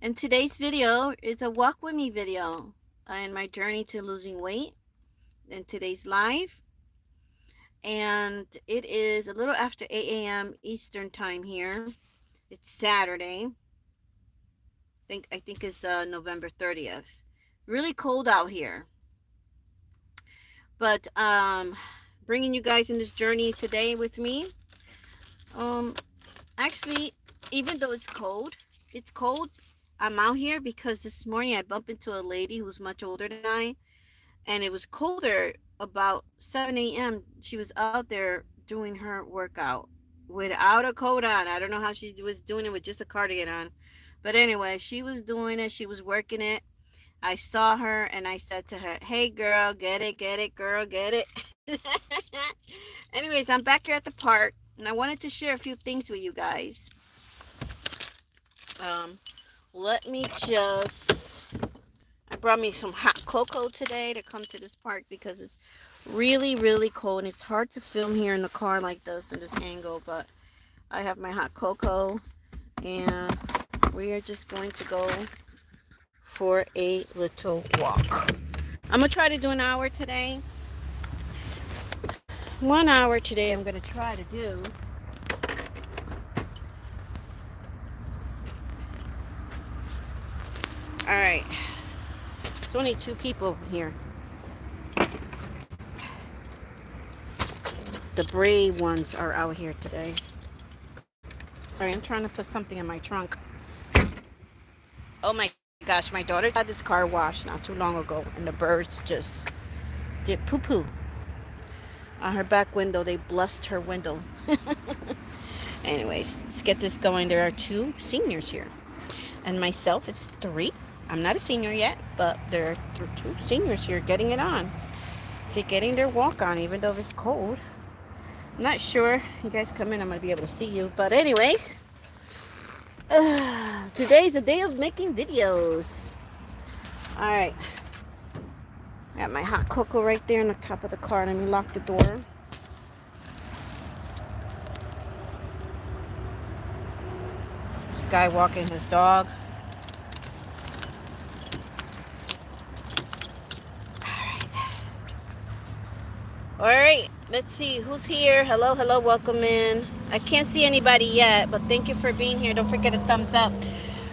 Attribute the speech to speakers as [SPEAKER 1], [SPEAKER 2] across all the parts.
[SPEAKER 1] And today's video is a walk with me video in my journey to losing weight in today's live. And it is a little after 8 a.m. Eastern time here. It's Saturday. I think it's November 30th. Really cold out here. But bringing you guys in this journey today with me. Um Actually, even though it's cold. I'm out here because this morning I bumped into a lady who's much older than I, and it was colder about 7 a.m. She was out there doing her workout without a coat on. I don't know how she was doing it with just a cardigan on. But anyway, she was doing it. She was working it. I saw her and I said to her, "Hey girl, get it, girl, get it." Anyways, I'm back here at the park and I wanted to share a few things with you guys. Um, Let me just, I brought me some hot cocoa today to come to this park because it's really, really cold. And it's hard to film here in the car like this in this angle. But I have my hot cocoa. And we are just going to go for a little walk. I'm going to try to do an hour today. 1 hour today I'm going to try to do. All right. There's only 2 people here. The brave ones are out here today. Sorry, I'm trying to put something in my trunk. Oh my gosh, my daughter had this car washed not too long ago, and the birds just did poo-poo on her back window. They blessed her window. Anyways, let's get this going. There are 2 seniors here, and myself is 3. I'm not a senior yet, but there are 2 seniors here getting it on. To getting their walk on, even though it's cold. I'm not sure. You guys come in, I'm going to be able to see you. But anyways, today's the day of making videos. Alright. Got my hot cocoa right there on the top of the car. Let me lock the door. This guy walking his dog. All right, let's see who's here. Hello, welcome in. I can't see anybody yet, but thank you for being here. Don't forget a thumbs up.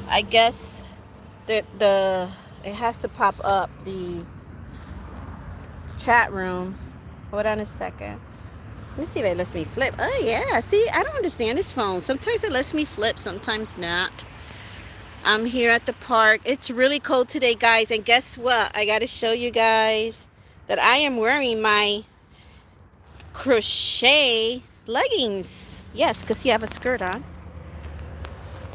[SPEAKER 1] I guess it has to pop up the chat room. Hold on a second. Let me see if it lets me flip. Oh yeah, see, I don't understand this phone. Sometimes it lets me flip, sometimes not. I'm here at the park. It's really cold today, guys, and guess what? I got to show you guys that I am wearing my crochet leggings. Yes, because you have a skirt on.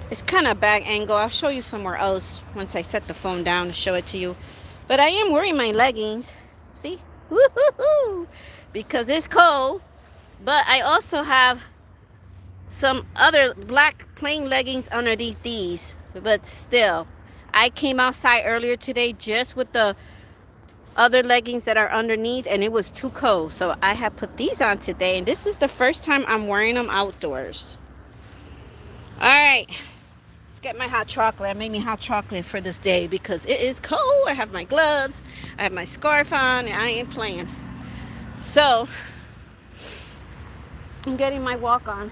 [SPEAKER 1] It's kind of a bad angle. I'll show you somewhere else once I set the phone down to show it to you. But I am wearing my leggings. See? Woo-hoo-hoo! Because it's cold. But I also have some other black plain leggings underneath these. But still, I came outside earlier today just with the other leggings that are underneath, and it was too cold, so I have put these on today, and this is the first time I'm wearing them outdoors. All right, let's get my hot chocolate. I made me hot chocolate for this day because it is cold. I have my gloves, I have my scarf on, and I ain't playing. So I'm getting my walk on.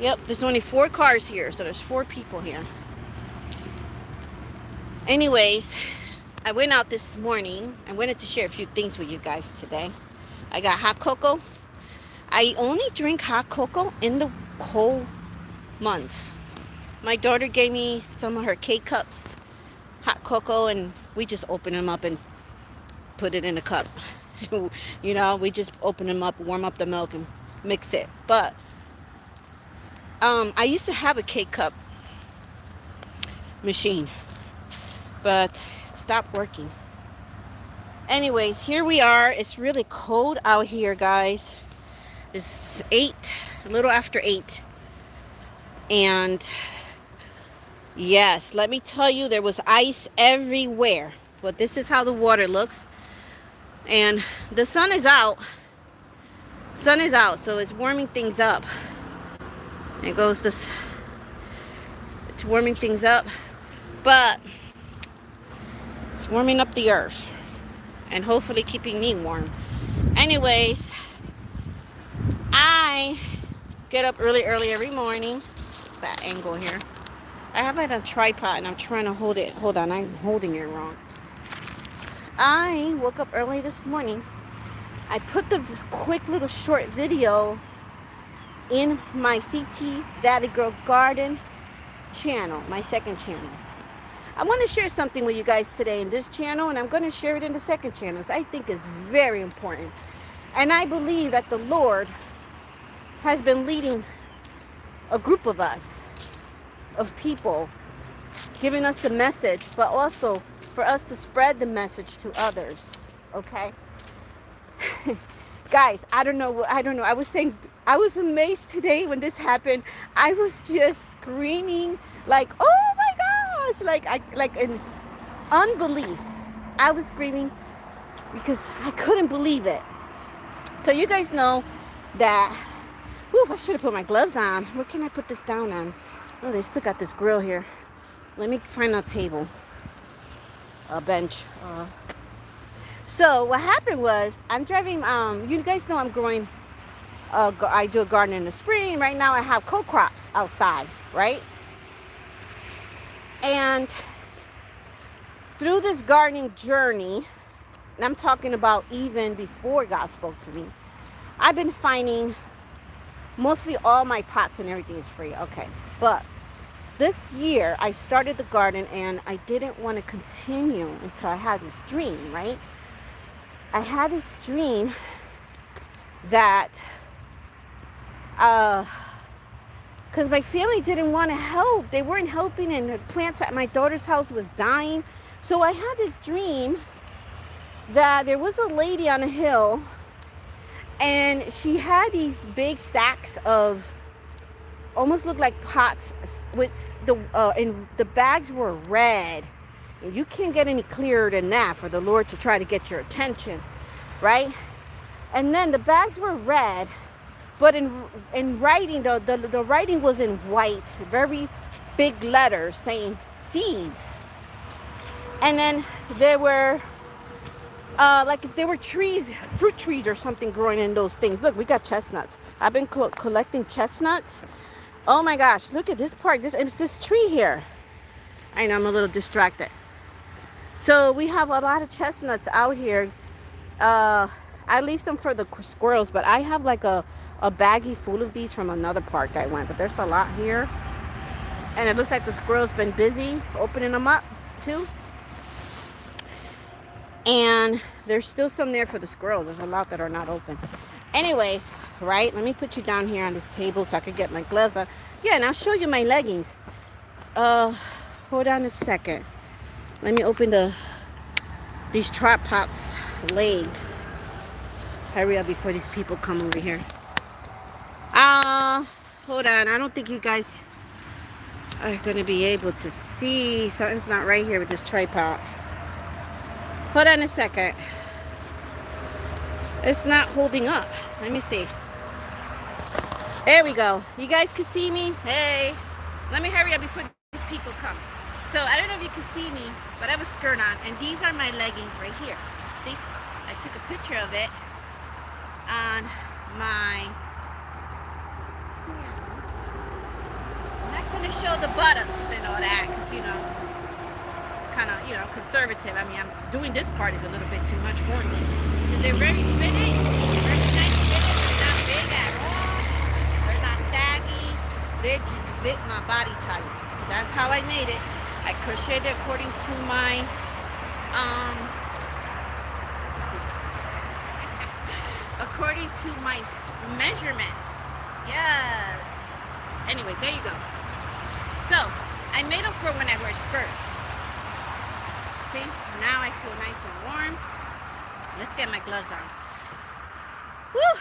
[SPEAKER 1] Yep, there's only 4 cars here, so there's 4 people here. Anyways, I went out this morning. I wanted to share a few things with you guys today. I got hot cocoa. I only drink hot cocoa in the cold months. My daughter gave me some of her K-cups, hot cocoa, and we just open them up and put it in a cup. You know, we just open them up, warm up the milk, and mix it. But I used to have a K-cup machine, but stopped working. Anyways, here we are. It's really cold out here, guys. It's 8, a little after 8. And yes, let me tell you, there was ice everywhere. But this is how the water looks. And the sun is out. Sun is out, so it's warming things up. It goes this. It's warming things up, but it's warming up the earth and hopefully keeping me warm. Anyways, I get up really early every morning. That angle here. I have it on a tripod and I'm trying to hold it. Hold on, I'm holding it wrong. I woke up early this morning. I put the quick little short video in my CT Daddy Girl Garden channel, my second channel. I want to share something with you guys today in this channel, and I'm going to share it in the second channel. I think it's very important. And I believe that the Lord has been leading a group of us, of people, giving us the message, but also for us to spread the message to others. Okay? Guys, I don't know. I was saying, I was amazed today when this happened. I was just screaming like, oh my gosh, like in unbelief. I was screaming because I couldn't believe it. So you guys know that, I should have put my gloves on. Where can I put this down on? Oh, they still got this grill here. Let me find a table, a bench. So what happened was, I'm driving, you guys know I'm growing, I do a garden in the spring. Right now I have co-crops outside, right? And through this gardening journey, and I'm talking about even before God spoke to me, I've been finding mostly all my pots and everything is free. Okay, but this year I started the garden and I didn't want to continue until I had this dream, right? I had this dream that, because my family didn't want to help. They weren't helping, and the plants at my daughter's house was dying. So I had this dream that there was a lady on a hill, and she had these big sacks of, almost looked like pots, with and the bags were red. And you can't get any clearer than that for the Lord to try to get your attention, right? And then the bags were red, but in writing, the writing was in white, very big letters saying seeds. And then there were, like if there were trees, fruit trees or something growing in those things. Look, we got chestnuts. I've been collecting chestnuts. Oh my gosh, look at this part. It's this tree here. I know I'm a little distracted. So we have a lot of chestnuts out here. I leave some for the squirrels, but I have like a baggie full of these from another park I went. But there's a lot here. And it looks like the squirrels been busy opening them up too. And there's still some there for the squirrels. There's a lot that are not open. Anyways, right, let me put you down here on this table so I could get my gloves on. Yeah, and I'll show you my leggings. Hold on a second. Let me open these tripods legs. Hurry up before these people come over here. Hold on. I don't think you guys are going to be able to see. Something's not right here with this tripod. Hold on a second. It's not holding up. Let me see. There we go. You guys can see me? Hey. Let me hurry up before these people come. So I don't know if you can see me, but I have a skirt on, and these are my leggings right here. See? I took a picture of it on my... I'm not going to show the buttons and all that, because, kind of, conservative. I mean, I'm doing this part is a little bit too much for me. Because they're very fitted, very nice fitted. They're not big at all. They're not saggy. They just fit my body type. That's how I made it. I crocheted according to my, according to my measurements. Yes. Anyway, there you go. So, I made them for when I wear skirts. See? Now I feel nice and warm. Let's get my gloves on. Woo!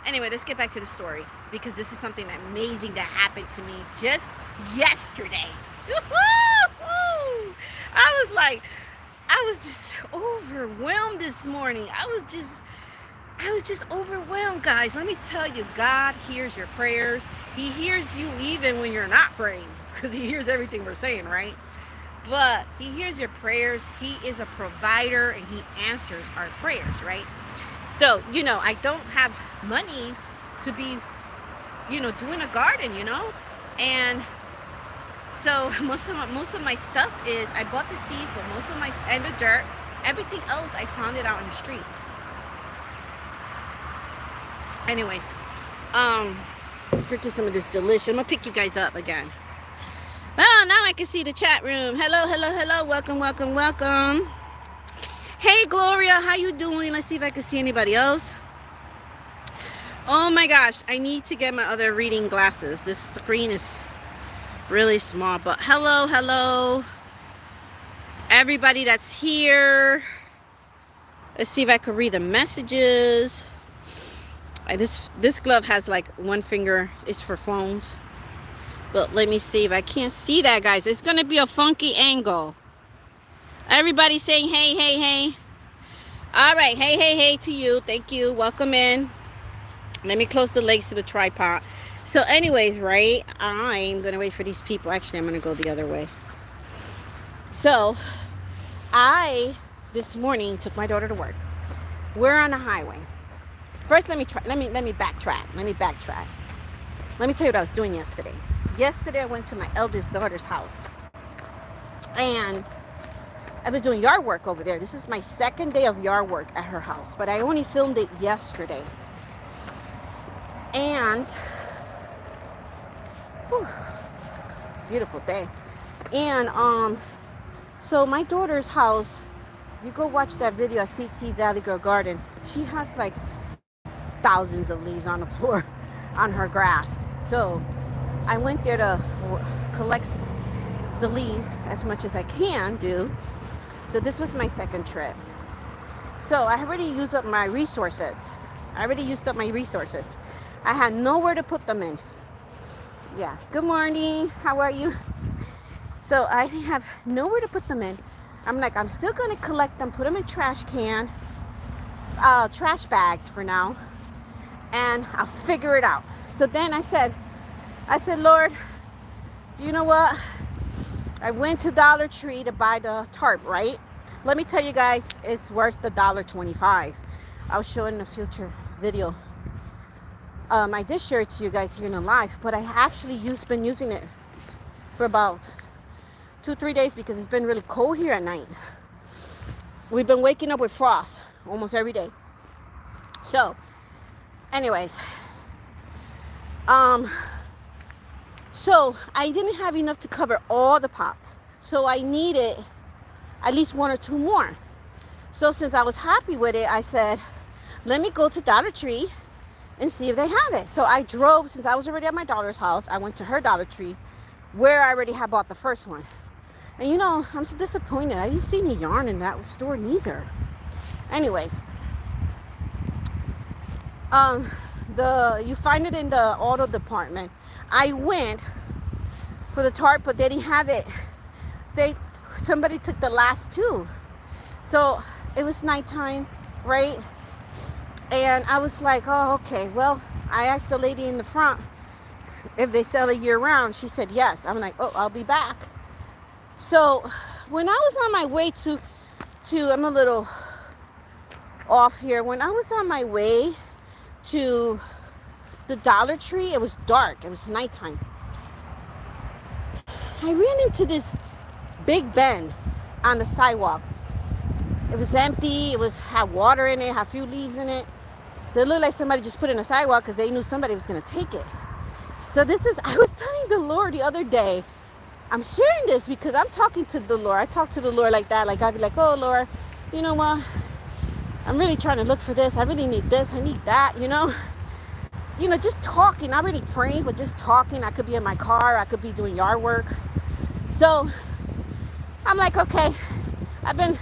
[SPEAKER 1] Anyway, let's get back to the story, because this is something amazing that happened to me just yesterday. Woo-hoo! I was just overwhelmed this morning. I was just overwhelmed, guys. Let me tell you, God hears your prayers. He hears you even when you're not praying. because he hears everything we're saying, right? But he hears your prayers. He is a provider, and he answers our prayers, right? So, I don't have money to be, doing a garden, and so most of my stuff is, I bought the seeds, but most of my, and the dirt, everything else I found it out in the streets. Anyways, drinking some of this delicious. I'm gonna pick you guys up again. Oh, now I can see the chat room. Hello, hello, hello. Welcome, welcome, welcome. Hey, Gloria, how you doing? Let's see if I can see anybody else. Oh my gosh, I need to get my other reading glasses. This screen is really small, but hello, hello. Everybody that's here. Let's see if I can read the messages. This glove has like one finger. It's for phones. But let me see if I can't see that, guys. It's going to be a funky angle. Everybody saying hey, hey, hey. All right. Hey, hey, hey to you. Thank you. Welcome in. Let me close the legs to the tripod. So anyways, right, I'm going to wait for these people. Actually, I'm going to go the other way. So this morning, took my daughter to work. We're on the highway. First, let me backtrack. Let me tell you what I was doing yesterday. Yesterday, I went to my eldest daughter's house. And I was doing yard work over there. This is my second day of yard work at her house. But I only filmed it yesterday. And whew, it's a beautiful day. And so my daughter's house, you go watch that video at CT Valley Girl Garden. She has like thousands of leaves on the floor on her grass. So I went there to collect the leaves as much as I can do. So this was my second trip. So I already used up my resources. I had nowhere to put them in. Yeah. Good morning. How are you? So I have nowhere to put them in. I'm like, I'm still going to collect them, put them in trash bags for now. And I'll figure it out. So then I said, Lord, do you know what? I went to Dollar Tree to buy the tarp, right? Let me tell you guys, it's worth the $1.25. I'll show it in a future video. I did share it to you guys here in the live, but I actually been using it for about 2-3 days because it's been really cold here at night. We've been waking up with frost almost every day. So, anyways, so I didn't have enough to cover all the pots. So I needed at least 1 or 2 more. So since I was happy with it, I said, let me go to Dollar Tree and see if they have it. So I drove, since I was already at my daughter's house, I went to her Dollar Tree where I already had bought the first one. And I'm so disappointed. I didn't see any yarn in that store neither. Anyways, you find it in the auto department. I went for the tarp, but they didn't have it. Somebody took the last 2. So it was nighttime, right? And I was like, oh, okay. Well, I asked the lady in the front if they sell it year round. She said yes. I'm like, oh, I'll be back. So when I was on my way to I'm a little off here. When I was on my way to the Dollar Tree, it was dark. It was nighttime. I ran into this big bend on the sidewalk. It was empty. Had water in it, had a few leaves in it. So it looked like somebody just put it in a sidewalk because they knew somebody was going to take it. So I was telling the Lord the other day, I'm sharing this because I'm talking to the Lord. I talk to the Lord like that. Like I'd be like, oh Lord, you know what? I'm really trying to look for this. I really need this. I need that, just talking, not really praying, but just talking. I could be in my car. I could be doing yard work. So I'm like, okay, I've been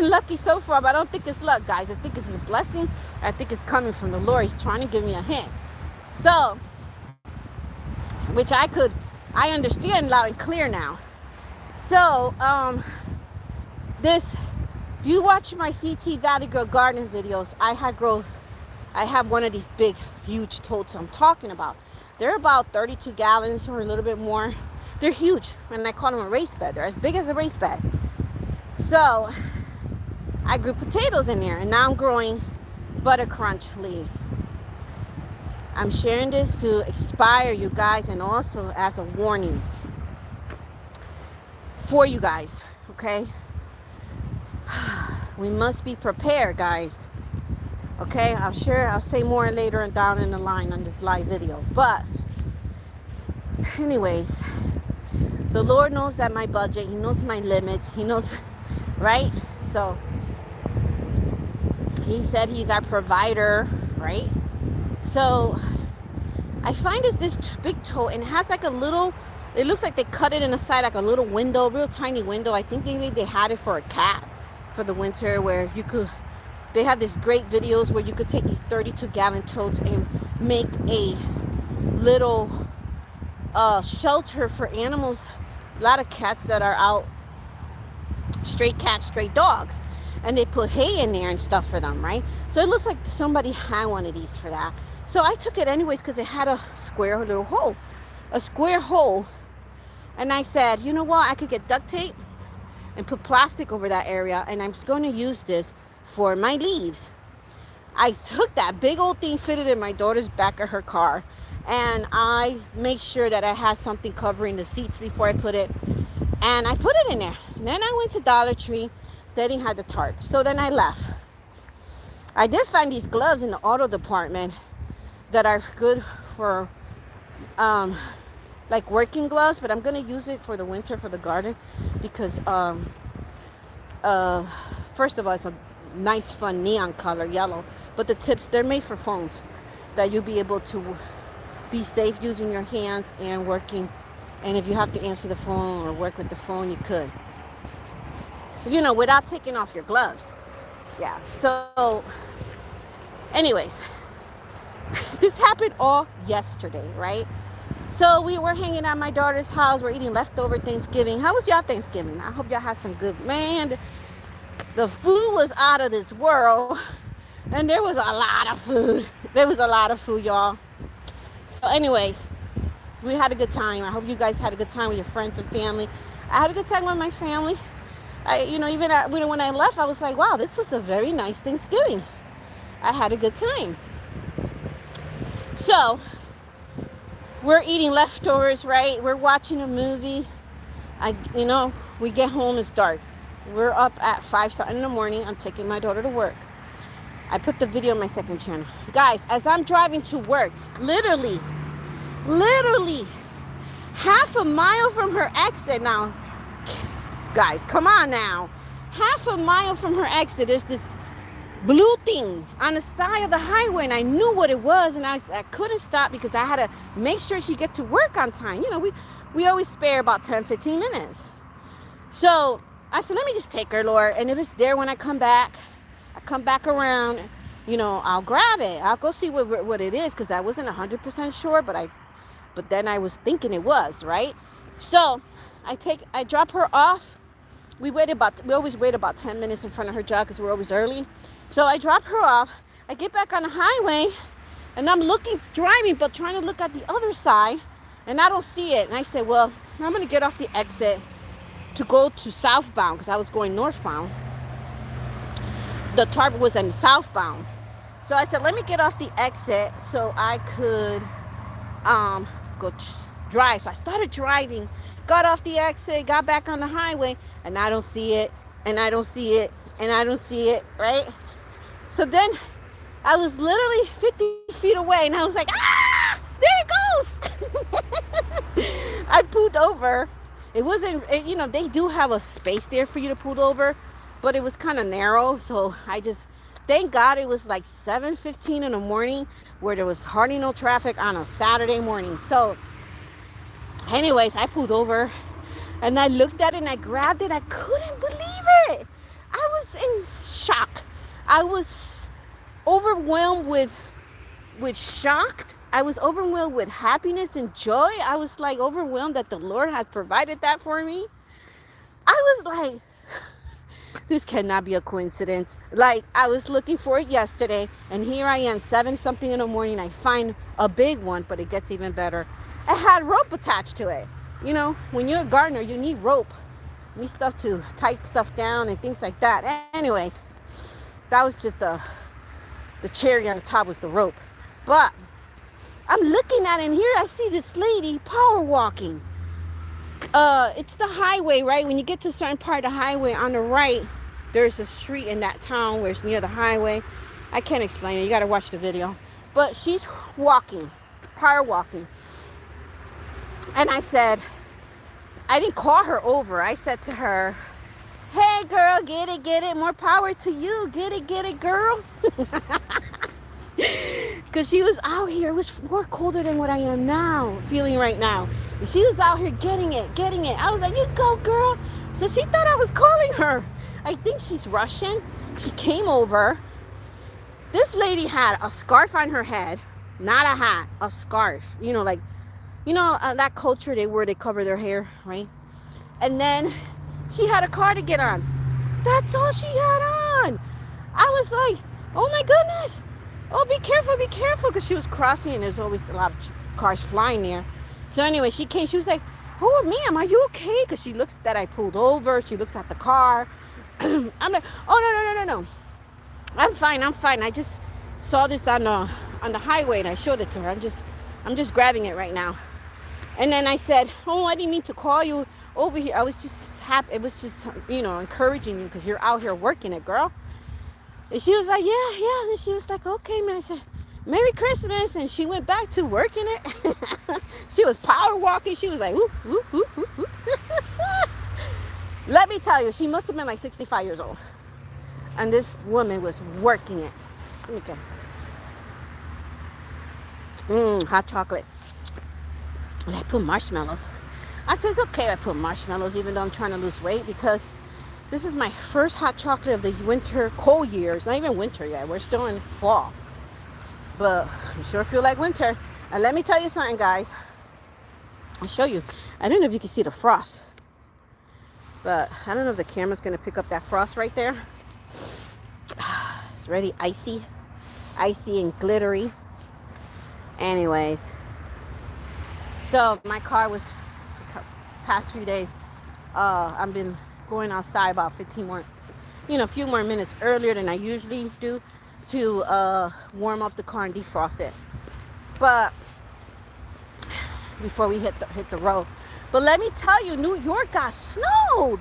[SPEAKER 1] lucky so far, but I don't think it's luck, guys. I think it's a blessing. I think it's coming from the Lord. He's trying to give me a hint. So, which I understand loud and clear now. So, if you watch my CT Valley Girl Garden videos, I have one of these big, huge totes I'm talking about. They're about 32 gallons or a little bit more. They're huge, and I call them a race bed. They're as big as a race bed. So I grew potatoes in there, and now I'm growing butter crunch leaves. I'm sharing this to inspire you guys, and also as a warning for you guys, okay? We must be prepared, guys. Okay, I'll say more later down in the line on this live video. But anyways, the Lord knows that my budget, he knows my limits, he knows, right? So he said he's our provider, right? So I find this big tote, and it has like a little, it looks like they cut it in the side, like a little window, real tiny window. I think maybe they had it for a cat for the winter, where you could, they have these great videos where you could take these 32-gallon totes and make a little shelter for animals. A lot of cats that are out, stray cats, stray dogs, and they put hay in there and stuff for them, right? So it looks like somebody had one of these for that. So I took it anyways because it had a square little hole, a square hole. And I said, you know what? I could get duct tape and put plastic over that area, and I'm going to use this for my leaves. I took that big old thing, fitted in my daughter's back of her car, and I made sure that I had something covering the seats before I put it, and I put it in there. And then I went to Dollar Tree. They didn't have the tarp, so then I left. I did find these gloves in the auto department that are good for like working gloves, but I'm gonna use it for the winter for the garden because first of all, it's a nice fun neon color, yellow, but the tips, they're made for phones, that you'll be able to be safe using your hands and working. And if you have to answer the phone or work with the phone, you could, you know, without taking off your gloves. Yeah, so anyways, this happened all yesterday, right? So we were hanging at my daughter's house. We're eating leftover Thanksgiving. How was y'all Thanksgiving? I hope y'all had some good, man. The food was out of this world. And there was a lot of food. There was a lot of food, y'all. So anyways, we had a good time. I hope you guys had a good time with your friends and family. I had a good time with my family. Even when I left, I was like, wow, this was a very nice Thanksgiving. I had a good time. So we're eating leftovers, right? We're watching a movie. We get home, it's dark. We're up at 5 something in the morning. I'm taking my daughter to work. I put the video on my second channel. Guys, as I'm driving to work, literally half a mile from her exit now. Guys, come on now. Half a mile from her exit, there's this blue thing on the side of the highway, and I knew what it was, and I couldn't stop because I had to make sure she get to work on time. You know, we always spare about 10-15 minutes. So I said, let me just take her, Lord, and if it's there when I come back around, I'll grab it. I'll go see what it is, because I wasn't 100% sure, but then I was thinking it was, right? So I drop her off. We always wait about 10 minutes in front of her job because we're always early. So I drop her off. I get back on the highway, and I'm driving, but trying to look at the other side, and I don't see it. And I said, well, I'm going to get off the exit to go to southbound, because I was going northbound. The target was in southbound. So I said, let me get off the exit so I could go drive. So I started driving, got off the exit, got back on the highway, and I don't see it, and I don't see it, and I don't see it, right? So then I was literally 50 feet away, and I was like, there it goes. I pulled over. It wasn't, they do have a space there for you to pull over, but it was kind of narrow. So thank God it was like 7:15 in the morning, where there was hardly no traffic on a Saturday morning. So anyways, I pulled over, and I looked at it, and I grabbed it. I couldn't believe it. I was in shock. I was overwhelmed with shock. I was overwhelmed with happiness and joy. I was like overwhelmed that the Lord has provided that for me. I was like, This cannot be a coincidence. Like, I was looking for it yesterday, and here I am, 7 something in the morning. I find a big one, but it gets even better. It had rope attached to it. You know, when you're a gardener, you need rope. You need stuff to tight stuff down and things like that. Anyways, that was just the cherry on the top was the rope. But I'm looking at it, and here I see this lady power walking. It's the highway, right? When you get to a certain part of the highway on the right, there's a street in that town where it's near the highway. I can't explain it. You got to watch the video. But she's walking, power walking. And I said, I didn't call her over. I said to her, hey, girl, get it. More power to you. Get it, girl. Because she was out here. It was more colder than what I am now, feeling right now. And she was out here getting it. I was like, you go, girl. So she thought I was calling her. I think she's Russian. She came over. This lady had a scarf on her head. Not a hat, a scarf. You know, like, that culture they cover their hair, right? And then she had a cardigan on. That's all she had on. I was like, oh my goodness. Oh, be careful, because she was crossing and there's always a lot of cars flying there. So anyway, she came, she was like, oh, ma'am, are you okay? Because she looks that I pulled over. She looks at the car. I'm like, oh, no. I'm fine. I just saw this on the highway and I showed it to her. I'm just grabbing it right now. And then I said, oh, I didn't mean to call you over here. I was just happy. It was just, encouraging you because you're out here working it, girl. And she was like, yeah. And she was like, okay, man. I said, Merry Christmas. And she went back to working it. She was power walking. She was like, whoop, whoop, whoop, whoop, whoop. Let me tell you, she must have been like 65 years old. And this woman was working it. Let me go. Hot chocolate. And I put marshmallows. I said, it's okay I put marshmallows even though I'm trying to lose weight because this is my first hot chocolate of the winter cold years. Not even winter yet. We're still in fall. But I sure feel like winter. And let me tell you something, guys. I'll show you. I don't know if you can see the frost. But I don't know if the camera's going to pick up that frost right there. It's already icy. Icy and glittery. Anyways. So my car was, for the past few days, I've been going outside about a few more minutes earlier than I usually do to warm up the car and defrost it. But before we hit the road. But let me tell you, New York got snowed.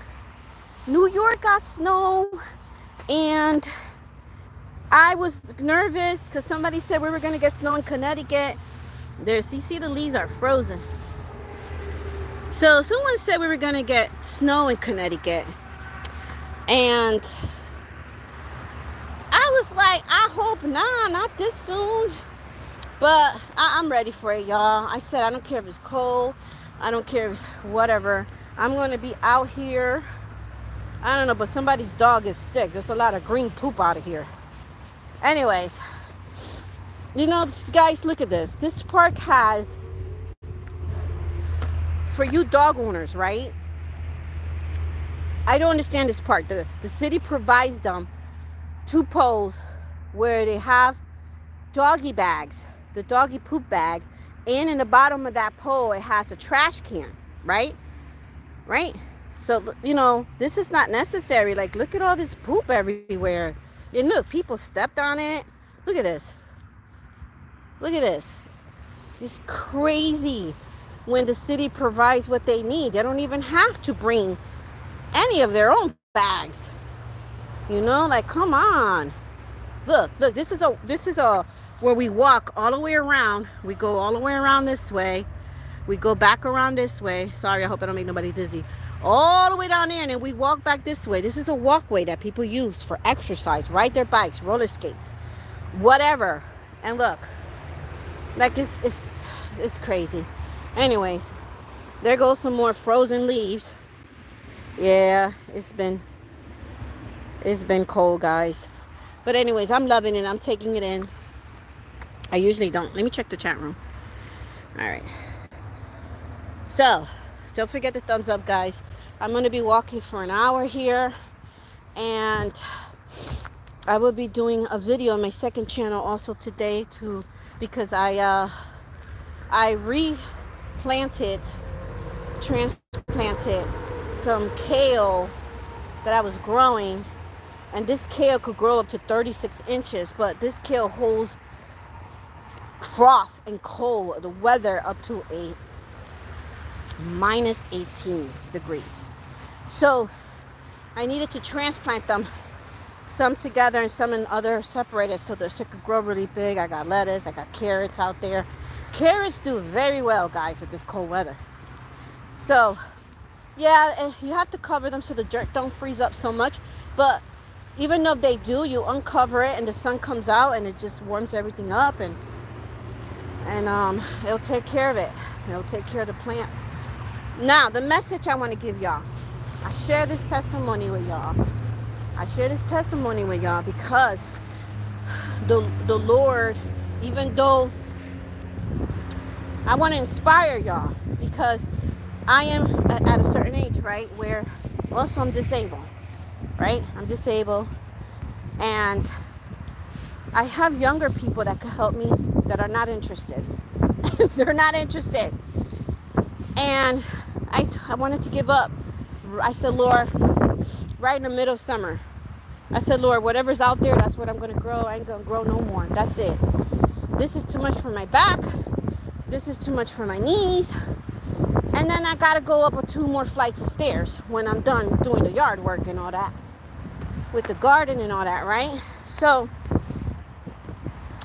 [SPEAKER 1] And I was nervous because somebody said we were going to get snow in Connecticut. You see the leaves are frozen. So someone said we were going to get snow in Connecticut. And I was like, I hope not this soon. But I'm ready for it, y'all. I said, I don't care if it's cold. I don't care if it's whatever. I'm going to be out here. I don't know, but somebody's dog is sick. There's a lot of green poop out of here. Anyways, guys, look at this. This park has, for you dog owners, right? I don't understand this part. The city provides them 2 poles where they have doggy bags, the doggy poop bag, and in the bottom of that pole, it has a trash can, right? Right? So, this is not necessary. Like, look at all this poop everywhere. And look, people stepped on it. Look at this. It's crazy when the city provides what they need. They don't even have to bring any of their own bags. Like, come on. Look, this is a where we walk all the way around. We go all the way around this way. We go back around this way. Sorry, I hope I don't make nobody dizzy. All the way down there, and then we walk back this way. This is a walkway that people use for exercise, ride their bikes, roller skates, whatever. And look, like it's crazy. Anyways, there goes some more frozen leaves. Yeah, it's been cold, guys. But anyways, I'm loving it. I'm taking it in. I usually don't. Let me check the chat room. All right. So, don't forget the thumbs up, guys. I'm going to be walking for an hour here. And I will be doing a video on my second channel also today too, because I replanted, transplanted some kale that I was growing, and this kale could grow up to 36 inches, but this kale holds frost and cold, the weather up to a minus 18 degrees. So I needed to transplant them, some together and some in other separated, so that it could grow really big. I got lettuce, I got carrots out there. Carrots do very well, guys, with this cold weather. So yeah, you have to cover them so the dirt don't freeze up so much, but even though they do, you uncover it and the sun comes out and it just warms everything up, and it'll take care of it. It'll take care of the plants. Now, the message I want to give y'all. I share this testimony with y'all. Because the Lord, even though I want to inspire y'all, because I am at a certain age, right, where also I'm disabled, right? I'm disabled, and I have younger people that can help me that are not interested. They're not interested. And I wanted to give up. I said, Lord, right in the middle of summer, I said, Lord, whatever's out there, that's what I'm going to grow. I ain't going to grow no more. That's it. This is too much for my back. This is too much for my knees. And then I got to go up 2 more flights of stairs when I'm done doing the yard work and all that, with the garden and all that, right? So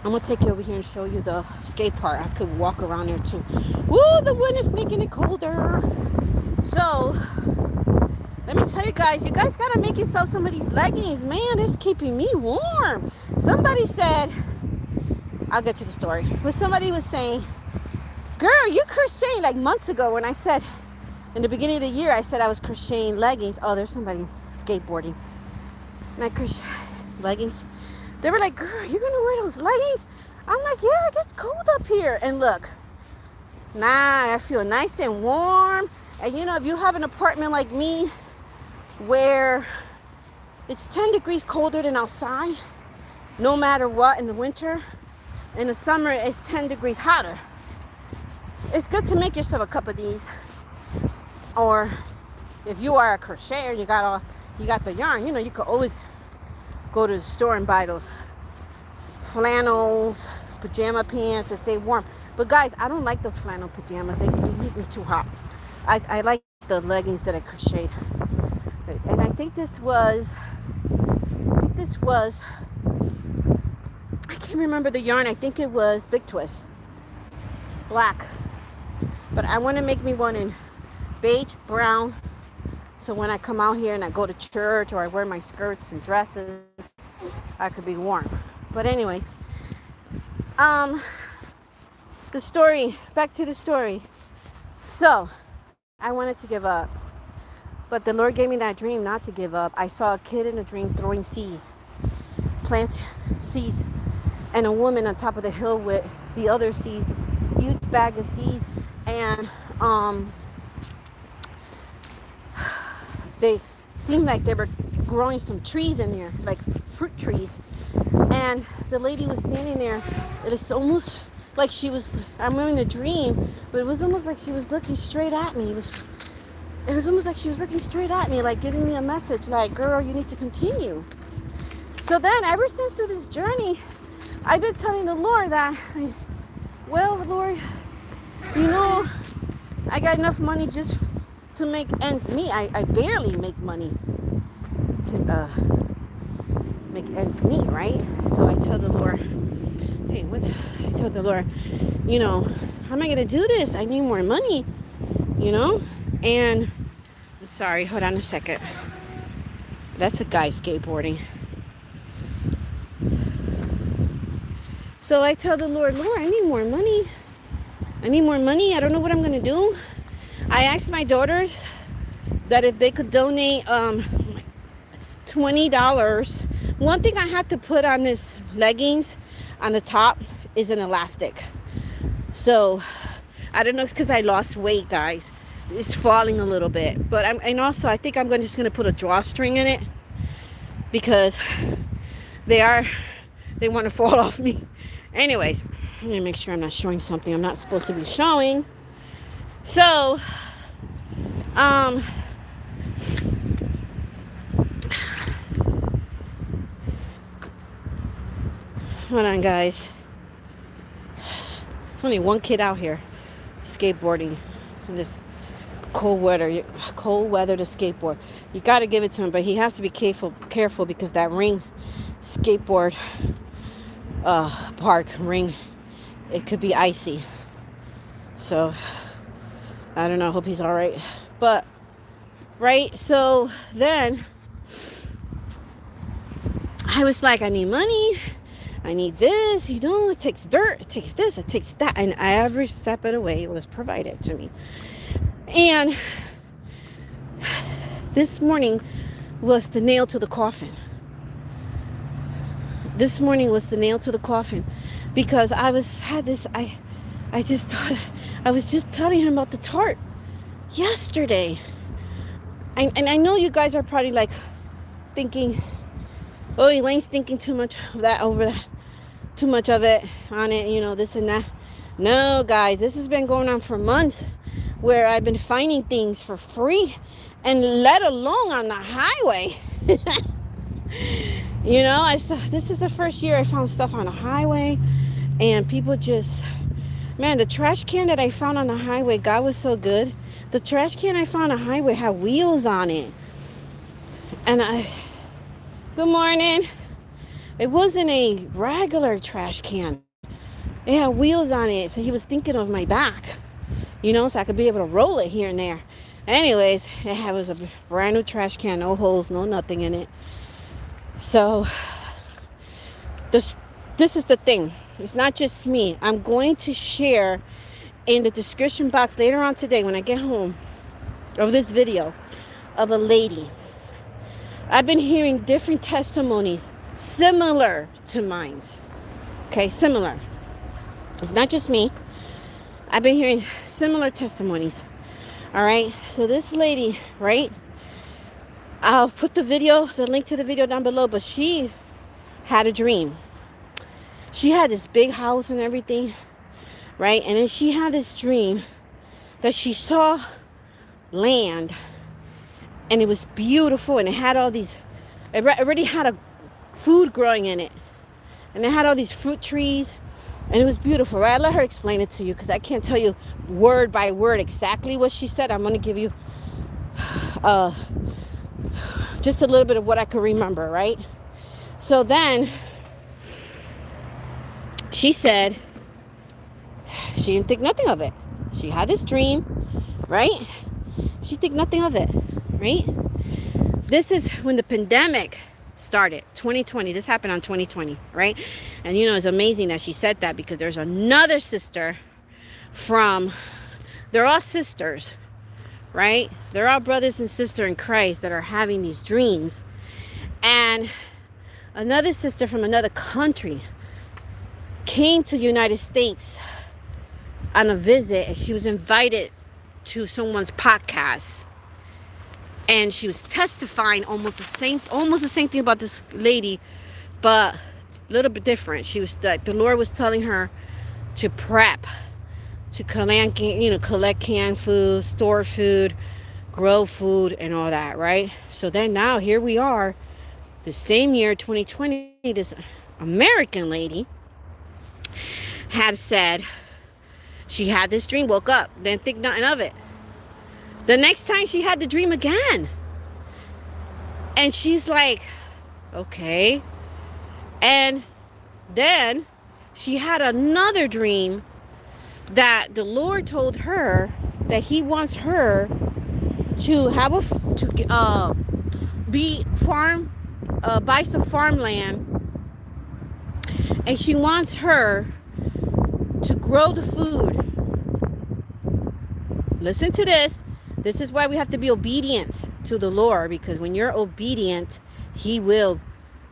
[SPEAKER 1] I'm going to take you over here and show you the skate park. I could walk around there too. Woo, the wind is making it colder. So let me tell you guys got to make yourself some of these leggings. Man, it's keeping me warm. Somebody said, I'll get to the story. But somebody was saying, girl, you crocheting, like months ago when I said, in the beginning of the year, I said I was crocheting leggings. Oh, there's somebody skateboarding. And I crochet leggings. They were like, girl, you're going to wear those leggings? I'm like, yeah, it gets cold up here. And look, nah, I feel nice and warm. And you know, if you have an apartment like me, where it's 10 degrees colder than outside, no matter what in the winter, in the summer it's 10 degrees hotter. It's good to make yourself a cup of these. Or if you are a crocheter, you got the yarn, you know, you could always go to the store and buy those flannels, pajama pants to stay warm. But guys, I don't like those flannel pajamas. They make me too hot. I like the leggings that I crocheted. And I think this was, I can't remember the yarn. I think it was Big Twist. Black. But I want to make me one in beige, brown. So when I come out here and I go to church or I wear my skirts and dresses, I could be warm. But anyways, the story, back to the story. So I wanted to give up. But the Lord gave me that dream not to give up. I saw a kid in a dream throwing seeds, plant seeds, and a woman on top of the hill with the other seeds, huge bag of seeds, and they seemed like they were growing some trees in there, like fruit trees. And the lady was standing there. It was almost like she was, I'm having a dream, but it was almost like she was looking straight at me. It was almost like she was looking straight at me, like giving me a message, like, girl, you need to continue. So then, ever since through this journey, I've been telling the Lord that, well, Lord, you know, I got enough money just to make ends meet. I barely make money to make ends meet, right? So I tell the Lord, hey, I tell the Lord, you know, how am I going to do this? I need more money, you know? And, sorry, hold on a second. That's a guy skateboarding. So I tell the Lord, I need more money. I don't know what I'm going to do. I asked my daughters that if they could donate $20. One thing I had to put on this leggings on the top is an elastic. So I don't know, it's because I lost weight, guys. It's falling a little bit. But and also I think I'm just going to put a drawstring in it. because they want to fall off me. Anyways, let me make sure I'm not showing something I'm not supposed to be showing. So, hold on, guys. There's only one kid out here skateboarding in this cold weather to skateboard. You got to give it to him, but he has to be careful because that ring skateboard park ring, it could be icy. So I don't know, hope he's all right. But right, so then I was like, I need money, I need this, it takes dirt, it takes this, it takes that, and every step of the way it was provided to me. And this morning was the nail to the coffin. Because I was just telling him about the tart yesterday. And I know you guys are probably like thinking, oh, Elaine's thinking too much of it on it, this and that. No, guys, this has been going on for months, where I've been finding things for free, and let alone on the highway. This is the first year I found stuff on the highway, and people the trash can that I found on the highway, God was so good. The trash can I found on the highway had wheels on it. And good morning. It wasn't a regular trash can. It had wheels on it, so he was thinking of my back, so I could be able to roll it here and there. Anyways, it was a brand new trash can, no holes, no nothing in it. So this is the thing. It's not just me. I'm going to share in the description box later on today when I get home of this video of a lady. I've been hearing different testimonies similar to mine's. Okay, similar. It's not just me. I've been hearing similar testimonies. All right. So this lady, right? I'll put the link to the video down below, but she had a dream. She had this big house and everything, right? And then she had this dream that she saw land, and it was beautiful, and it had all these, it already had a food growing in it, and it had all these fruit trees, and it was beautiful, right? I let her explain it to you because I can't tell you word by word exactly what she said. I'm going to give you just a little bit of what I can remember, right? So then she said she didn't think nothing of it. She had this dream, right? She think nothing of it, right? This is when the pandemic started, 2020. This happened on 2020, right? And it's amazing that she said that, because there's another sister they're all sisters, right? They're all brothers and sisters in Christ that are having these dreams. And another sister from another country came to the United States on a visit, and she was invited to someone's podcast, and she was testifying almost the same thing about this lady, but a little bit different. She was like, the Lord was telling her to prep, to collect canned food, store food, grow food, and all that, right? So then now here we are, the same year, 2020, this American lady had said she had this dream, woke up, didn't think nothing of it. The next time she had the dream again. And she's like, okay. And then she had another dream that the Lord told her that he wants her to have buy some farmland, and she wants her to grow the food. Listen to this. This is why we have to be obedient to the Lord, because when you're obedient, he will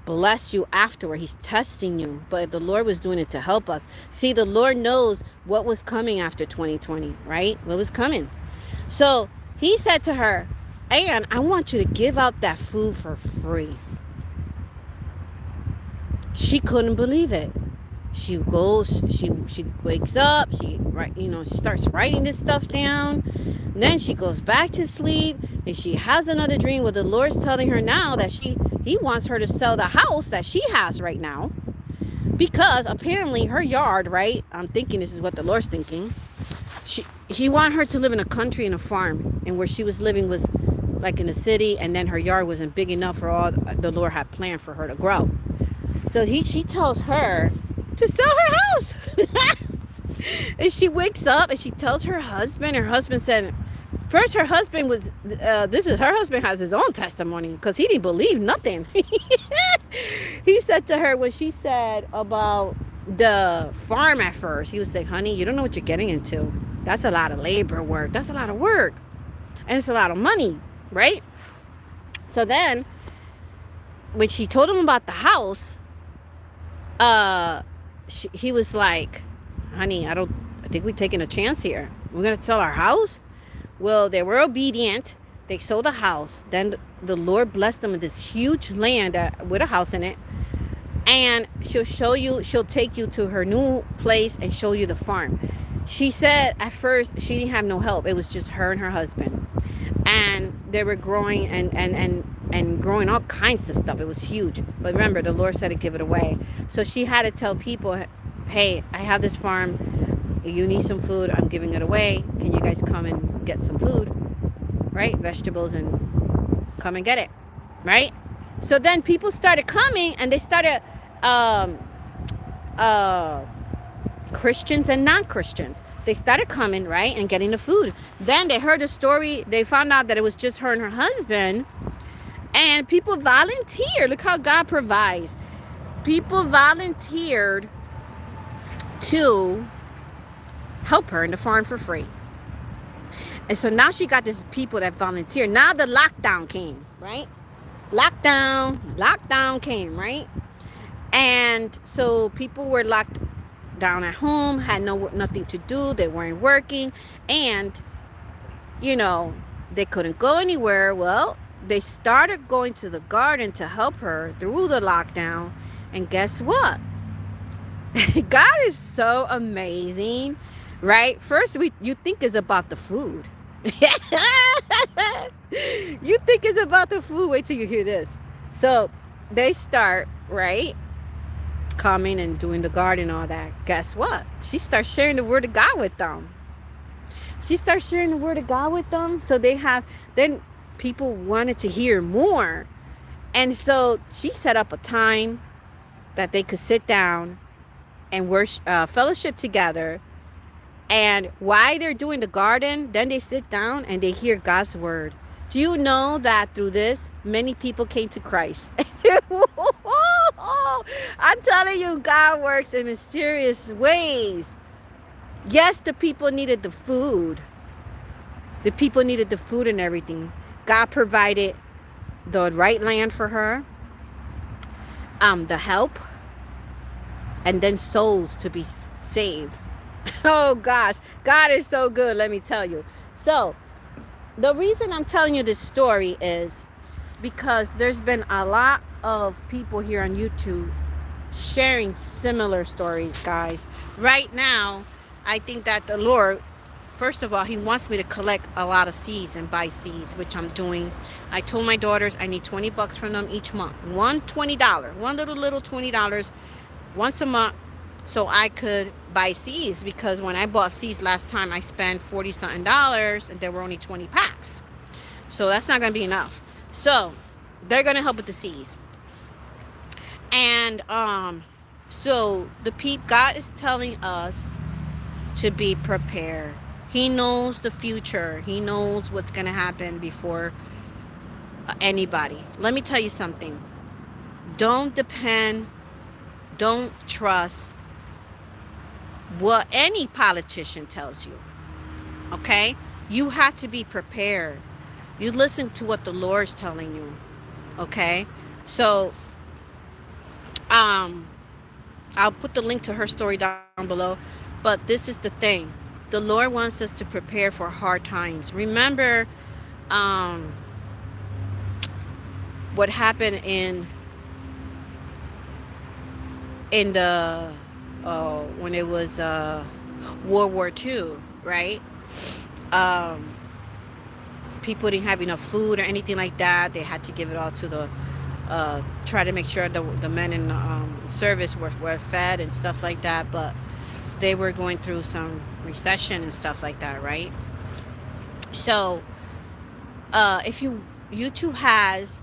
[SPEAKER 1] bless you afterward. He's testing you, but the Lord was doing it to help us. See, the Lord knows what was coming after 2020, right? What was coming. So he said to her, Anne, I want you to give out that food for free. She couldn't believe it. She goes, she wakes up, she starts writing this stuff down. And then she goes back to sleep, and she has another dream where the Lord's telling her now that he wants her to sell the house that she has right now, because apparently her yard, right? I'm thinking this is what the Lord's thinking. He wanted her to live in a country, in a farm, and where she was living was like in a city, and then her yard wasn't big enough for all the Lord had planned for her to grow. So she tells her to sell her house. And she wakes up and she tells her husband. Her husband said, first her husband was, her husband has his own testimony, because he didn't believe nothing. He said to her, when she said about the farm at first, he was saying, honey, you don't know what you're getting into. That's a lot of labor work. That's a lot of work. And it's a lot of money, right? So then, when she told him about the house, he was like, honey, I think we're taking a chance here. We're going to sell our house. Well, they were obedient. They sold the house. Then the Lord blessed them with this huge land with a house in it. And she'll take you to her new place and show you the farm. She said at first she didn't have no help. It was just her and her husband. And they were growing and growing all kinds of stuff. It was huge. But remember, the Lord said to give it away. So she had to tell people, hey, I have this farm. You need some food. I'm giving it away. Can you guys come and get some food? Right? Vegetables, and come and get it. Right? So then people started coming, and they started Christians and non-Christians. They started coming, right, and getting the food. Then they heard the story. They found out that it was just her and her husband. And people volunteered. Look how God provides. People volunteered to help her in the farm for free. And so now she got this people that volunteered. Now the lockdown came, right? Lockdown came, right? And so people were locked down at home, had nothing to do. They weren't working, and they couldn't go anywhere. Well, they started going to the garden to help her through the lockdown. And guess what? God is so amazing, right? First, you think it's about the food. You think it's about the food. Wait till you hear this. So they start, right, coming and doing the garden, all that. Guess what? She starts sharing the word of God with them. So then people wanted to hear more. And so she set up a time that they could sit down and worship, fellowship together. And while they're doing the garden, then they sit down and they hear God's word. Do you know that through this, many people came to Christ? I'm telling you, God works in mysterious ways. Yes, the people needed the food. The people needed the food and everything. God provided the right land for her, the help, and then souls to be saved. Oh gosh, God is so good, let me tell you. So the reason I'm telling you this story is because there's been a lot of people here on YouTube sharing similar stories, guys. Right now, I think that the Lord, first of all, he wants me to collect a lot of seeds and buy seeds, which I'm doing. I told my daughters I need $20 from them each month. One little $20 once a month, so I could buy seeds, because when I bought seeds last time, I spent $40-something and there were only 20 packs. So that's not going to be enough. So they're going to help with the seeds. And so God is telling us to be prepared. He knows the future. He knows what's going to happen before anybody. Let me tell you something. Don't trust what any politician tells you. Okay? You have to be prepared. You listen to what the Lord's telling you. Okay? So I'll put the link to her story down below. But this is the thing. The Lord wants us to prepare for hard times. Remember what happened in in the when it was World War II, right? Um, People didn't have enough food or anything like that. They had to give it all to the try to make sure the men in service were fed and stuff like that. But they were going through some recession and stuff like that, right? So if YouTube has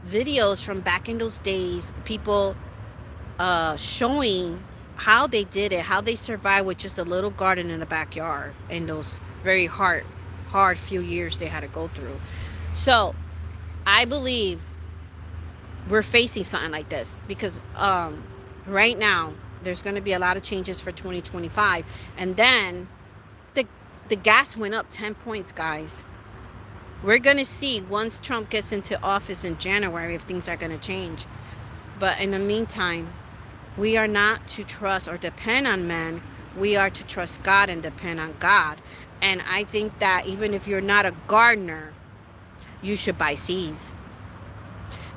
[SPEAKER 1] videos from back in those days, people showing how they did it, how they survived with just a little garden in the backyard in those very hard few years they had to go through. So I believe we're facing something like this because right now there's going to be a lot of changes for 2025, and then the gas went up 10 points, guys. We're going to see once Trump gets into office in January if things are going to change. But in the meantime, we are not to trust or depend on men. We are to trust God and depend on God. And I think that even if you're not a gardener, you should buy seeds.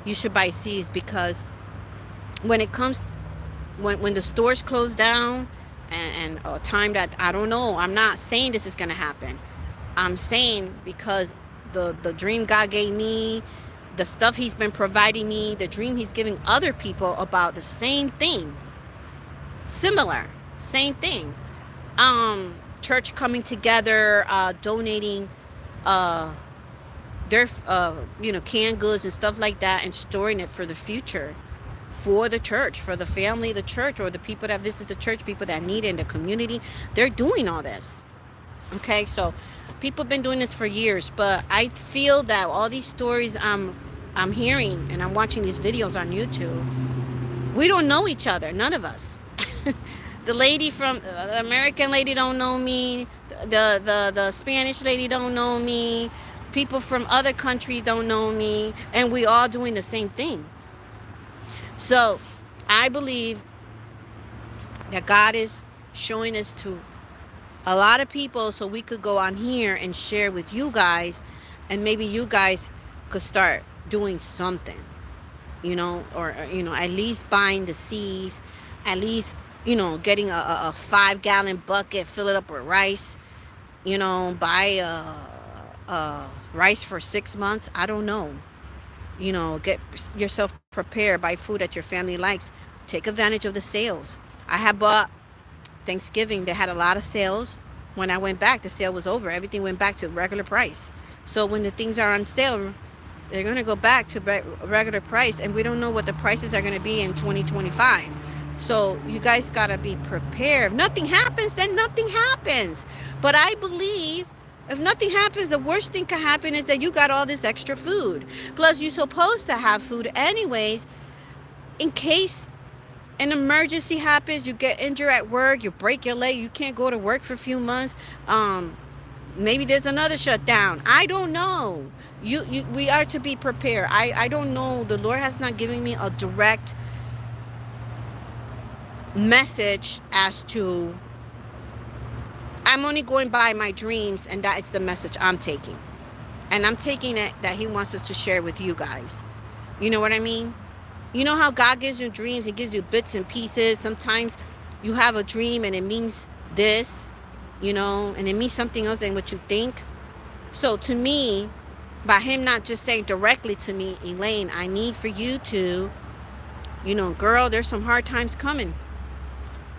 [SPEAKER 1] You should buy seeds because when it comes, when the stores close down and a time that, I don't know, I'm not saying this is going to happen. I'm saying because the dream God gave me, the stuff he's been providing me, the dream he's giving other people about the same thing, similar, same thing. Church coming together, donating their canned goods and stuff like that, and storing it for the future, for the church, for the family of the church, or the people that visit the church, people that need it in the community. They're doing all this. Okay, so people have been doing this for years, but I feel that all these stories I'm hearing and I'm watching these videos on YouTube, we don't know each other, none of us. The lady from the American lady don't know me, the Spanish lady don't know me, people from other countries don't know me, and we all doing the same thing. So I believe that God is showing us to a lot of people so we could go on here and share with you guys, and maybe you guys could start doing something, or at least buying the seeds, at least getting a 5-gallon bucket, fill it up with rice, buy rice for 6 months. I don't know. Get yourself prepared, buy food that your family likes, take advantage of the sales. I have bought Thanksgiving, they had a lot of sales. When I went back, the sale was over. Everything went back to regular price. So when the things are on sale, they're going to go back to regular price, and we don't know what the prices are going to be in 2025. So you guys got to be prepared. If nothing happens, then nothing happens. But I believe if nothing happens, the worst thing can happen is that you got all this extra food. Plus, you're supposed to have food anyways in case an emergency happens, you get injured at work, you break your leg, you can't go to work for a few months. Maybe there's another shutdown. I don't know. We are to be prepared. I don't know. The Lord has not given me a direct message as to, I'm only going by my dreams, and that is the message I'm taking. And I'm taking it that he wants us to share with you guys. You know what I mean? You know how God gives you dreams? He gives you bits and pieces. Sometimes you have a dream and it means this, and it means something else than what you think. So to me, by him not just saying directly to me, Elaine, I need for you to, girl, there's some hard times coming.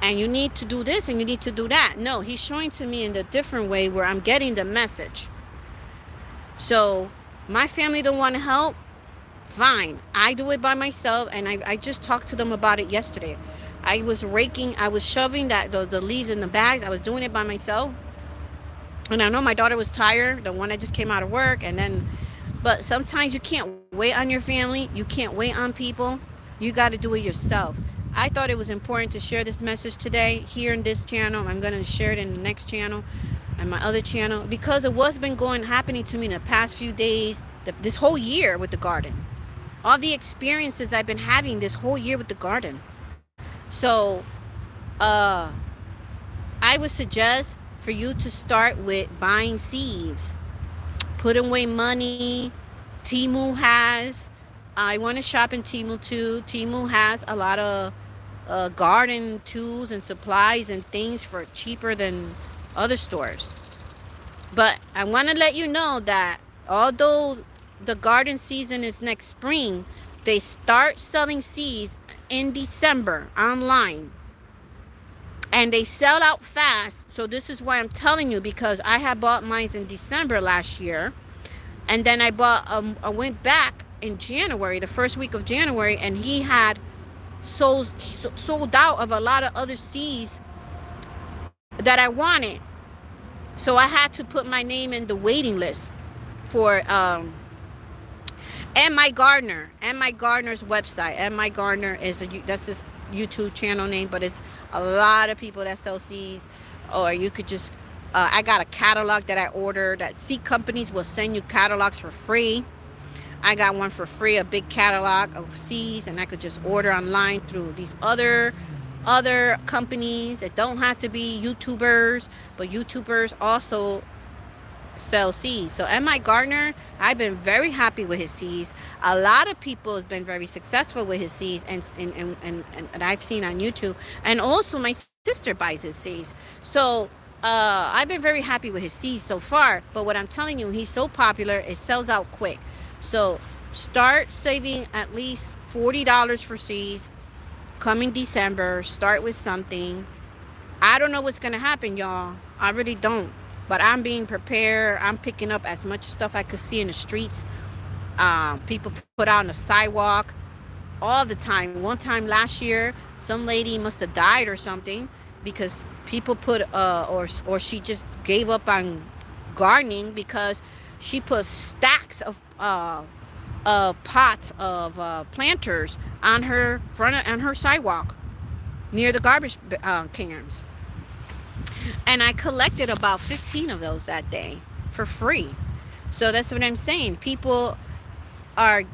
[SPEAKER 1] And you need to do this and you need to do that. No, he's showing to me in a different way where I'm getting the message. So my family don't want to help. Fine. I do it by myself, and I just talked to them about it yesterday. I was shoving the leaves in the bags. I was doing it by myself. And I know my daughter was tired, the one that just came out of work, but sometimes you can't wait on your family. You can't wait on people. You got to do it yourself. I thought it was important to share this message today here in this channel. I'm going to share it in the next channel and my other channel because of what's been happening to me in the past few days, this whole year with the garden. All the experiences I've been having this whole year with the garden. So, I would suggest for you to start with buying seeds. Put away money. Temu has. I want to shop in Temu too. Temu has a lot of garden tools and supplies and things for cheaper than other stores. But I want to let you know that although the garden season is next spring, they start selling seeds in December online. And they sell out fast. So this is why I'm telling you, because I had bought mine in December last year. And then I went back in January, the first week of January, and he had sold out of a lot of other seeds that I wanted. So I had to put my name in the waiting list for and my gardener's website. And my gardener that's his YouTube channel name, but it's a lot of people that sell seeds. Or you could just I got a catalog that I ordered, that seed companies will send you catalogs for free. I got one for free, a big catalog of seeds, and I could just order online through these other companies. It don't have to be YouTubers, but YouTubers also sell seeds. So at my gardener, I've been very happy with his seeds. A lot of people has been very successful with his seeds, and I've seen on YouTube. And also my sister buys his seeds. So I've been very happy with his seeds so far. But what I'm telling you, he's so popular, it sells out quick. So start saving at least $40 for seeds. Coming December, start with something. I don't know what's going to happen, y'all. I really don't. But I'm being prepared. I'm picking up as much stuff I could see in the streets. People put out on the sidewalk all the time. One time last year, some lady must have died or something because people put, or she just gave up on gardening because she put stacks of pots of planters on her sidewalk near the garbage cans. And I collected about 15 of those that day for free. So that's what I'm saying. People are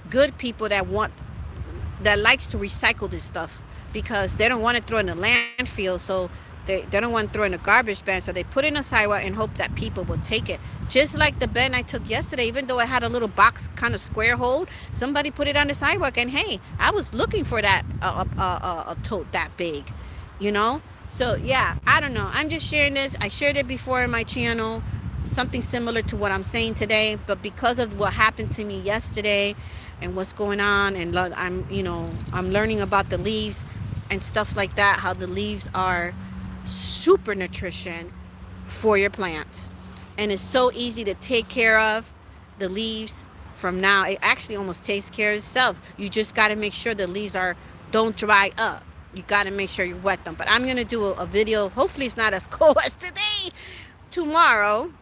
[SPEAKER 1] good people that likes to recycle this stuff because they don't want to throw it in the landfill. So they don't want to throw it in a garbage bin. So they put it in a sidewalk and hope that people will take it. Just like the bin I took yesterday, even though it had a little box kind of square hole, somebody put it on the sidewalk. And hey, I was looking for that a tote that big, you know. So yeah, I don't know. I'm just sharing this. I shared it before in my channel, something similar to what I'm saying today. But because of what happened to me yesterday and what's going on, and I'm learning about the leaves and stuff like that, how the leaves are super nutrition for your plants. And it's so easy to take care of the leaves from now. It actually almost takes care of itself. You just got to make sure the leaves don't dry up. You got to make sure you wet them. But I'm going to do a video. Hopefully it's not as cold as today. Tomorrow.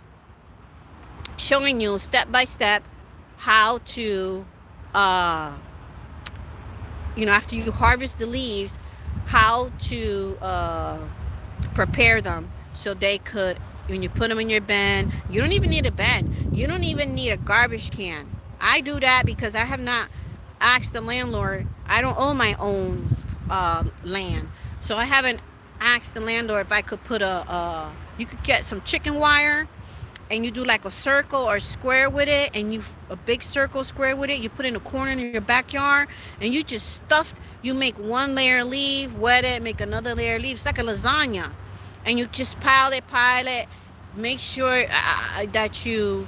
[SPEAKER 1] Showing you step by step how to, after you harvest the leaves, how to prepare them so they could, when you put them in your bin, you don't even need a bin. You don't even need a garbage can. I do that because I have not asked the landlord. I don't own my own land, so I haven't asked the landlord if I could put you could get some chicken wire and you do like a circle or square with it, and a big circle square with it, you put in a corner in your backyard, and you just you make one layer of leaf, wet it, make another layer of leaf. It's like a lasagna, and you just pile it, make sure that you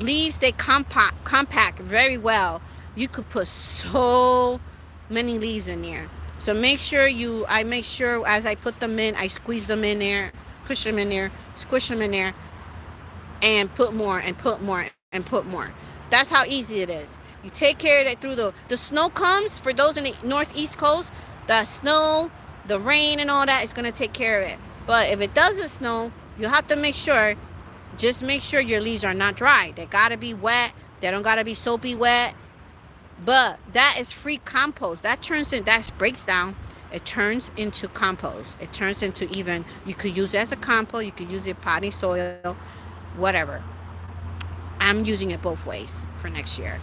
[SPEAKER 1] leaves, they compact very well. You could put so many leaves in there. So I make sure as I put them in, I squeeze them in there, push them in there, squish them in there, and put more and put more and put more. That's how easy it is. You take care of it through the snow comes. For those in the northeast coast, the snow, the rain and all that is going to take care of it. But if it doesn't snow, you have to make sure your leaves are not dry. They got to be wet. They don't got to be soapy wet. But that is free compost. That breaks down. It turns into compost. It turns into you could use it as a compost. You could use it potting soil, whatever. I'm using it both ways for next year.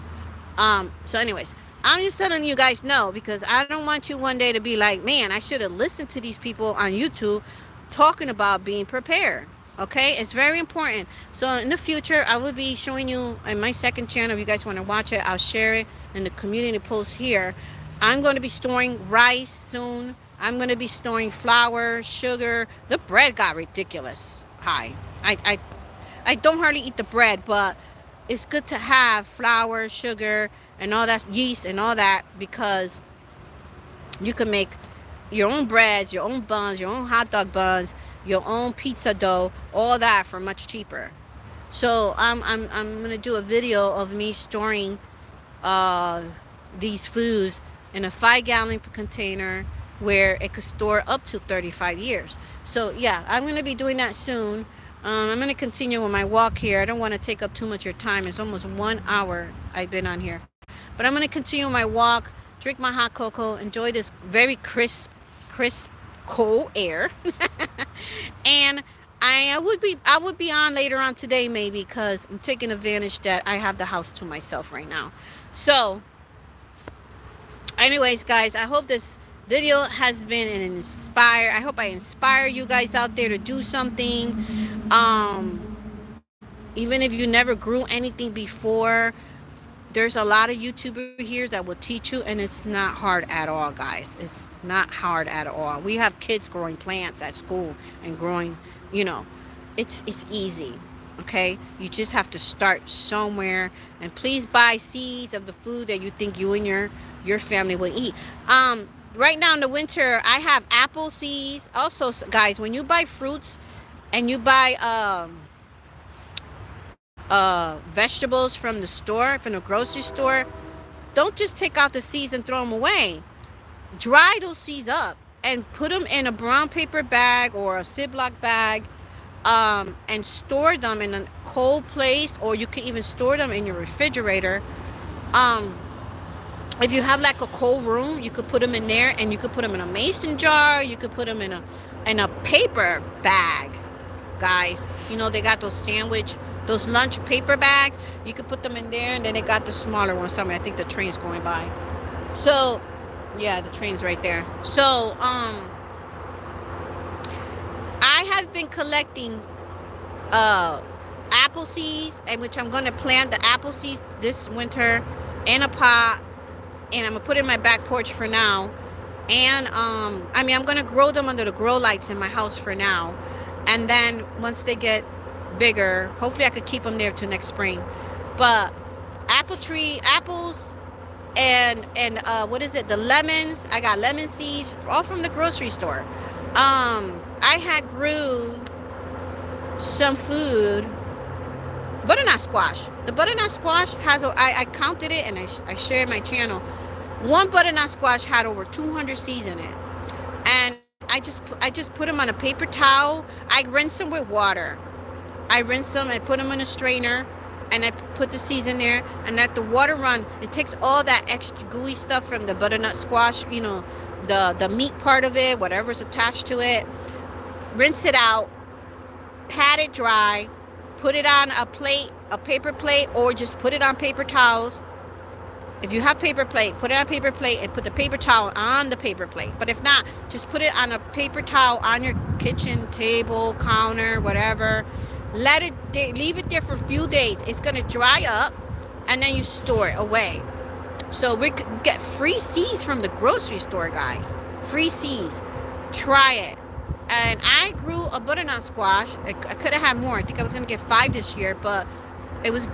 [SPEAKER 1] So anyways, I'm just letting you guys know because I don't want you one day to be like, man, I should have listened to these people on YouTube talking about being prepared. Okay, it's very important. So in the future, I will be showing you in my second channel. If you guys want to watch it, I'll share it in the community post here. I'm going to be storing rice soon. I'm going to be storing flour, sugar. The bread got ridiculous high. I don't hardly eat the bread, but it's good to have flour, sugar, and all that, yeast and all that, because you can make your own breads, your own buns, your own hot dog buns, your own pizza dough, all that for much cheaper. So I'm gonna do a video of me storing uh, these foods in a 5-gallon container where it could store up to 35 years. So yeah, I'm going to be doing that soon. I'm going to continue with my walk here. I don't want to take up too much of your time. It's almost 1 hour I've been on here. But I'm going to continue my walk, drink my hot cocoa, enjoy this very crisp, cold air. And I would be on later on today maybe, because I'm taking advantage that I have the house to myself right now. So anyways, guys, I hope this video has been inspired. I hope I inspire you guys out there to do something. Even if you never grew anything before, there's a lot of YouTubers here that will teach you, and it's not hard at all, guys. It's not hard at all. We have kids growing plants at school and growing, it's easy. Okay, you just have to start somewhere, and please buy seeds of the food that you think you and your family will eat. Right now in the winter, I have apple seeds. Also, guys, when you buy fruits and you buy vegetables from the store, from the grocery store, don't just take out the seeds and throw them away. Dry those seeds up and put them in a brown paper bag or a Ziploc bag, and store them in a cold place, or you can even store them in your refrigerator. If you have like a cold room, you could put them in there, and you could put them in a mason jar. You could put them in a paper bag, guys. They got those lunch paper bags. You could put them in there, and then they got the smaller ones somewhere. I think the train's going by. So yeah, the train's right there. So I have been collecting apple seeds, and which I'm going to plant the apple seeds this winter in a pot, and I'm going to put it in my back porch for now. And I'm going to grow them under the grow lights in my house for now, and then once they get bigger, hopefully I could keep them there till next spring. But apples, and what is it, the lemons, I got lemon seeds all from the grocery store. I had grew some food, butternut squash. The butternut squash has, I counted it, and I shared my channel. One butternut squash had over 200 seeds in it, and I just put them on a paper towel. I rinsed them with water. I rinsed them, I put them in a strainer, and I put the seeds in there, and let the water run. It takes all that extra gooey stuff from the butternut squash, the meat part of it, whatever's attached to it. Rinse it out, pat it dry, put it on a plate, a paper plate, or just put it on paper towels. If you have paper plate, put it on a paper plate and put the paper towel on the paper plate. But if not, just put it on a paper towel on your kitchen table, counter, whatever. Leave it there for a few days. It's going to dry up, and then you store it away. So we could get free seeds from the grocery store, guys. Free seeds. Try it. And I grew a butternut squash. I could have had more. I think I was going to get 5 this year, but I was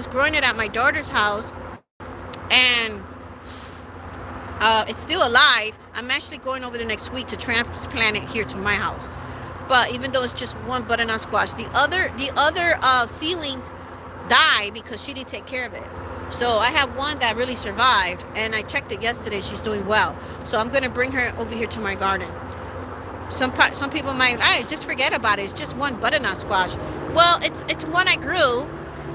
[SPEAKER 1] growing it at my daughter's house, and it's still alive. I'm actually going over the next week to transplant it here to my house. But even though it's just one butternut squash, the other seedlings die because she didn't take care of it. So I have one that really survived, and I checked it yesterday. She's doing well. So I'm going to bring her over here to my garden. Some people might, just forget about it. It's just one butternut squash. Well, it's one I grew,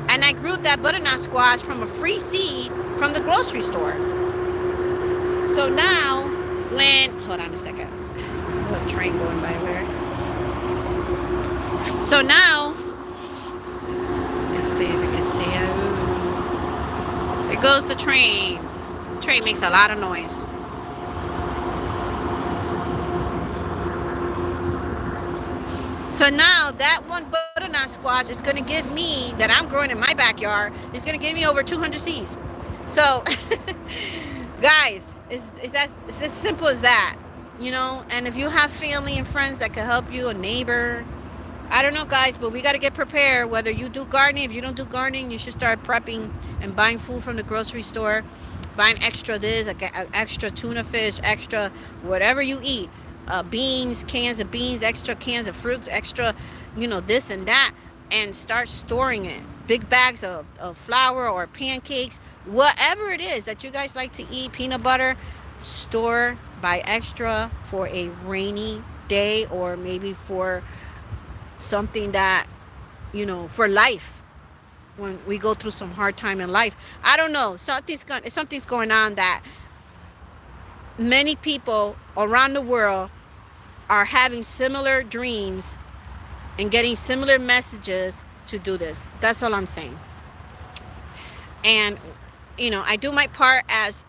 [SPEAKER 1] and I grew that butternut squash from a free seed from the grocery store. So now, hold on a second. There's a little train going by there. So now, let's see if you can see it. There goes the train. The train makes a lot of noise. So now that one butternut squash is going to give me, that I'm growing in my backyard, is going to give me over 200 seeds. So Guys, it's as simple as that, you know. And if you have family and friends that can help you, a neighbor, I don't know, guys, but we got to get prepared. Whether you do gardening, if you don't do gardening, you should start prepping and buying food from the grocery store, buying extra this, extra tuna fish, extra whatever you eat, beans, cans of beans, extra cans of fruits, extra, you know, this and that, and start storing it. Big bags of flour or pancakes, whatever it is that you guys like to eat, peanut butter, store, buy extra for a rainy day, or maybe for something that, you know, for life, when we go through some hard time in life. I don't know, something's going on that many people around the world are having similar dreams and getting similar messages to do this. That's all I'm saying. And you know, I do my part as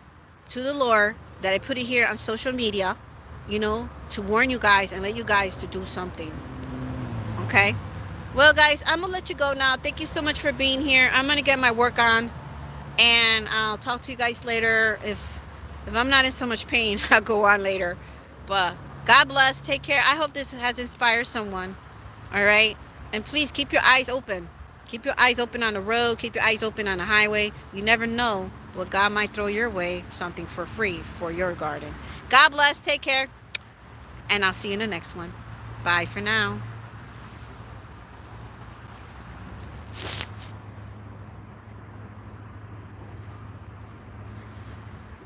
[SPEAKER 1] to the Lord, that I put it here on social media, you know, to warn you guys and let you guys to do something. Okay. Well, guys, I'm gonna let you go now. Thank you so much for being here. I'm gonna get my work on, and I'll talk to you guys later. If I'm not in so much pain, I'll go on later. But God bless. Take care. I hope this has inspired someone. All right. And please keep your eyes open. Keep your eyes open on the road. Keep your eyes open on the highway. You never know what God might throw your way, something for free for your garden. God bless. Take care. And I'll see you in the next one. Bye for now.